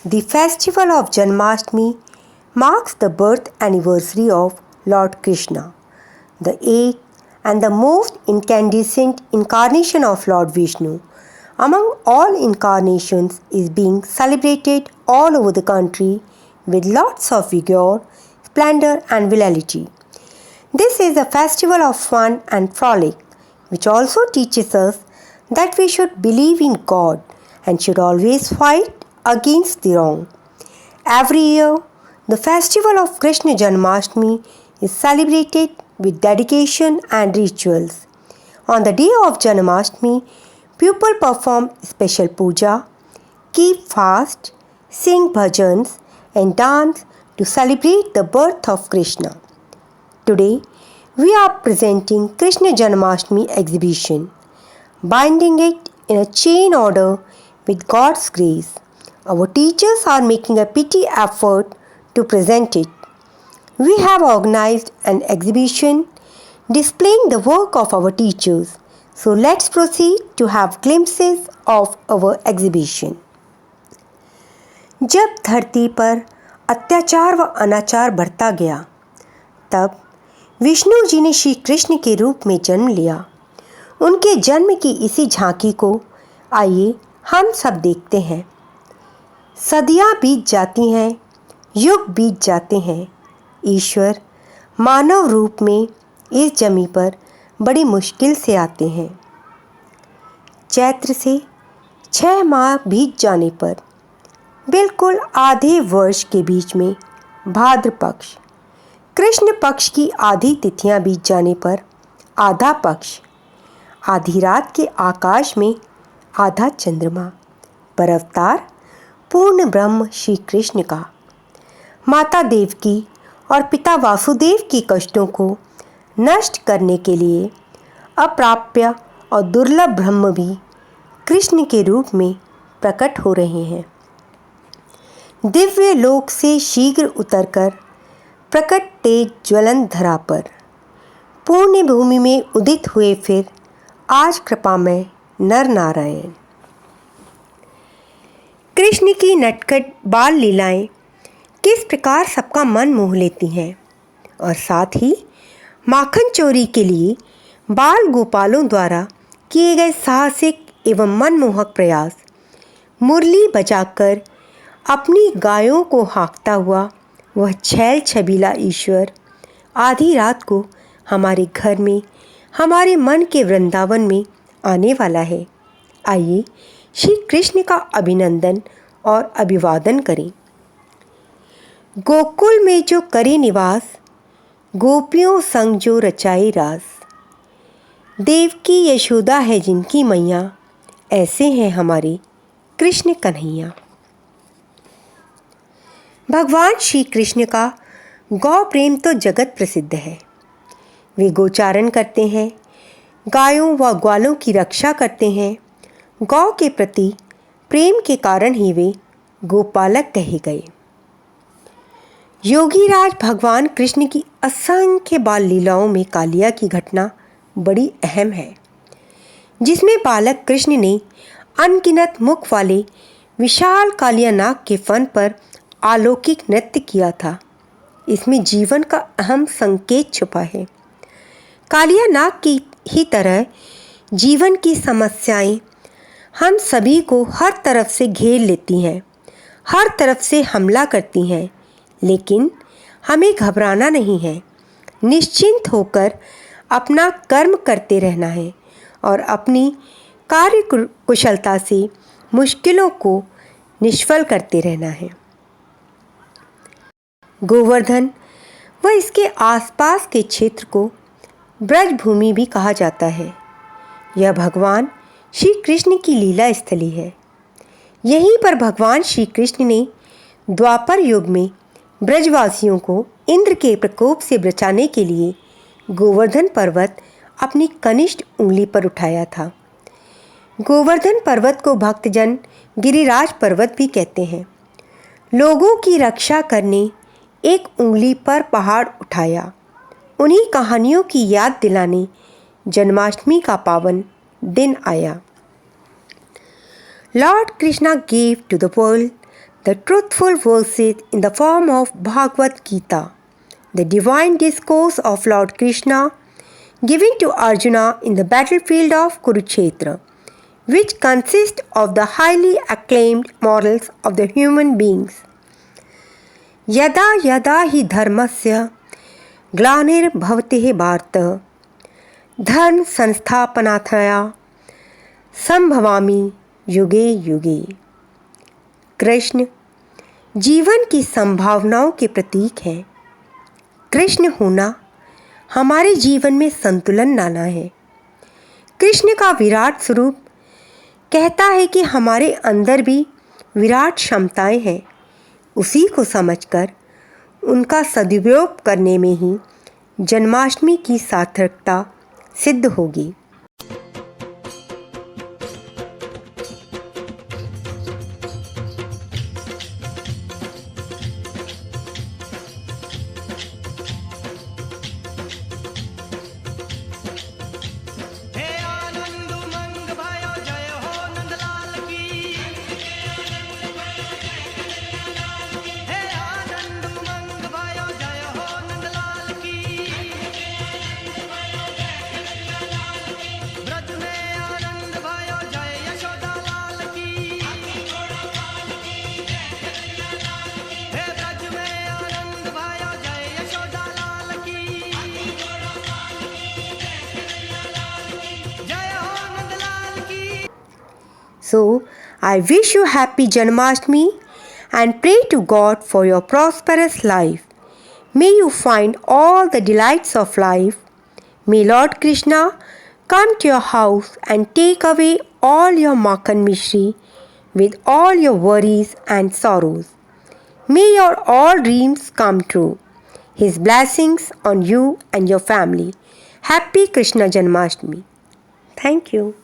The festival of Janmashtami marks the birth anniversary of Lord Krishna, the eighth and the most incandescent incarnation of Lord Vishnu. Among all incarnations is being celebrated all over the country with lots of vigor, splendor and vitality. This is a festival of fun and frolic, which also teaches us that we should believe in God and should always fight against the wrong. Every year, the festival of Krishna Janmashtami is celebrated with dedication and rituals. On the day of Janmashtami, people perform special puja, keep fast, sing bhajans and dance to celebrate the birth of Krishna. Today, we are presenting Krishna Janmashtami exhibition, binding it in a chain order with God's grace. Our teachers are making a petty effort to present it. We have organized an exhibition displaying the work of our teachers. So let's proceed to have glimpses of our exhibition. जब धरती पर अत्याचार व अनाचार बढ़ता गया, तब विष्णु जी ने श्री कृष्ण के रूप में जन्म लिया। उनके जन्म की इसी झांकी को आइए हम सब देखते हैं। सदियां बीत जाती हैं, युग बीत जाते हैं, ईश्वर मानव रूप में इस जमी पर बड़ी मुश्किल से आते हैं। चैत्र से 6 माह बीत जाने पर बिल्कुल आधे वर्ष के बीच में भाद्र पक्ष, कृष्ण पक्ष की आधी तिथियां बीत जाने पर आधा पक्ष, आधी रात के आकाश में आधा चंद्रमा पर अवतार पूर्ण ब्रह्म श्री कृष्ण का, माता देवकी और पिता वासुदेव की कष्टों को नष्ट करने के लिए अप्राप्य और दुर्लभ ब्रह्म भी कृष्ण के रूप में प्रकट हो रहे हैं। दिव्य लोक से शीघ्र उतरकर प्रकट तेज ज्वलन धरा पर पुण्य भूमि में उदित हुए फिर आज कृपामय नर नारायण। कृष्ण की नटखट बाल लीलाएं किस प्रकार सबका मन मोह लेती हैं और साथ ही माखन चोरी के लिए बाल गोपालों द्वारा किए गए साहसिक एवं मनमोहक प्रयास, मुरली बजाकर अपनी गायों को हाँकता हुआ वह छैल छबीला ईश्वर आधी रात को हमारे घर में, हमारे मन के वृंदावन में आने वाला है। आइए श्री कृष्ण का अभिनंदन और अभिवादन करें। गोकुल में जो करे निवास, गोपियों संग जो रचाए रास, देवकी यशोदा है जिनकी मैया, ऐसे हैं हमारे कृष्ण कन्हैया। भगवान श्री कृष्ण का गौ प्रेम तो जगत प्रसिद्ध है। वे गोचारण करते हैं, गायों व ग्वालों की रक्षा करते हैं। गौ के प्रति प्रेम के कारण ही वे गोपालक कहे गए। योगीराज भगवान कृष्ण की असंख्य बाल लीलाओं में कालिया की घटना बड़ी अहम है, जिसमें बालक कृष्ण ने अनगिनत मुख वाले विशाल कालिया नाग के फन पर अलौकिक नृत्य किया था। इसमें जीवन का अहम संकेत छुपा है। कालिया नाग की ही तरह जीवन की समस्याएं हम सभी को हर तरफ से घेर लेती हैं, हर तरफ से हमला करती हैं, लेकिन हमें घबराना नहीं है। निश्चिंत होकर अपना कर्म करते रहना है और अपनी कार्य कुशलता से मुश्किलों को निष्फल करते रहना है। गोवर्धन व इसके आसपास के क्षेत्र को ब्रजभूमि भी कहा जाता है। यह भगवान श्री कृष्ण की लीला स्थली है। यहीं पर भगवान श्री कृष्ण ने द्वापर युग में ब्रजवासियों को इंद्र के प्रकोप से बचाने के लिए गोवर्धन पर्वत अपनी कनिष्ठ उंगली पर उठाया था। गोवर्धन पर्वत को भक्तजन गिरिराज पर्वत भी कहते हैं। लोगों की रक्षा करने एक उंगली पर पहाड़ उठाया। उन्हीं कहानियों की याद दिलाने जन्माष्टमी का पावन दिन आया। Lord Krishna gave to the world the truthful verses in the form of Bhagavad Gita, the divine discourse of Lord Krishna given to Arjuna in the battlefield of Kurukshetra, which consists of the highly acclaimed morals of the human beings. यदा यदा हि धर्मस्य ग्लानिर्भवति भारत धर्म संस्थापनार्थया संभवामि युगे युगे। कृष्ण जीवन की संभावनाओं के प्रतीक हैं। कृष्ण होना हमारे जीवन में संतुलन लाना है। कृष्ण का विराट स्वरूप कहता है कि हमारे अंदर भी विराट क्षमताएं हैं। उसी को समझकर उनका सदुपयोग करने में ही जन्माष्टमी की सार्थकता सिद्ध होगी। So, I wish you happy Janmashtami and pray to God for your prosperous life. May you find all the delights of life. May Lord Krishna come to your house and take away all your Makhan Mishri with all your worries and sorrows. May your all dreams come true. His blessings on you and your family. Happy Krishna Janmashtami. Thank you.